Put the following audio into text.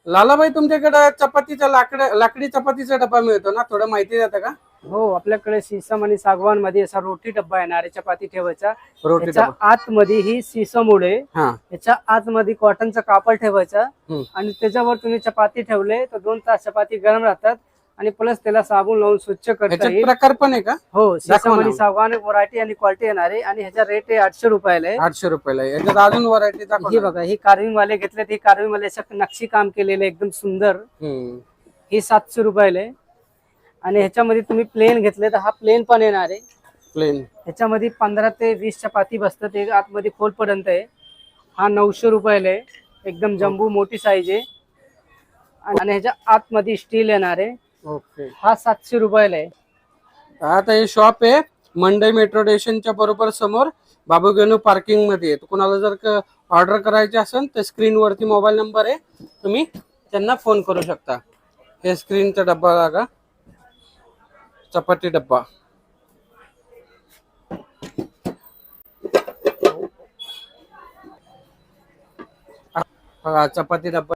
लालाबाई, तुमच्याकडे चपातीचा लाकडी चपातीचा डब्बा मिळतो ना? थोडं माहिती देता का? हो, आपल्याकडे सीसम आणि सागवान मध्ये असा रोटी डब्बा येणार आहे चपाती ठेवायचा. रोटी याच्या डब्बा. आतमध्ये ही सीसम उडे, हा. याच्या आतमध्ये कॉटनचा कापड ठेवायचा हम्म. आणि त्याच्यावर तुम्ही चपाती ठेवले तर 2 तास चपाती गरम राहतात आणि प्लस त्याला साबण लावून स्वच्छ करता ह्याच्यात येईल. प्रकार पण आहे का? हो, दाखवा सीसम ना. आणि सागवान व्हरायटी आणि क्वालिटी येणार आहे आणि ह्याचा रेट आहे 800 रुपयाला आहे. 800 रुपयाला आहे. याच्यात अजून व्हरायटी दाखवा ही ना. बघा, ही कार्विंग वाले घेतले, ही कार्विंग वाले असं नक्षी काम केलेलं एकदम सुंदर. हम्म. ही 700 रुपयाला आहे आणि ह्याच्यामध्ये तुम्ही प्लेन घेतले तर हा प्लेन पण येणार आहे. प्लेन. ह्याच्यामध्ये 15 ते 20 चपाती बसतात, ते आतमध्ये खोलपर्यंत आहे. हा 900 रुपयाला आहे, एकदम जम्बू मोठी साईज आहे आणि ह्याच्या आतमध्ये स्टील येणार आहे. ओके. हा 700 रुपयाला आहे. आता हे शॉप आहे मंडई मेट्रो स्टेशनच्या बरोबर समोर बाबूगेनू पार्किंग मध्ये आहे. कुणाला जर ऑर्डर करायची असेल तर स्क्रीन वरती मोबाईल नंबर आहे, तुम्ही त्यांना फोन करू शकता. हे स्क्रीनचा डब्बा बघा, चपाती डब्बा. चपाती डब्बा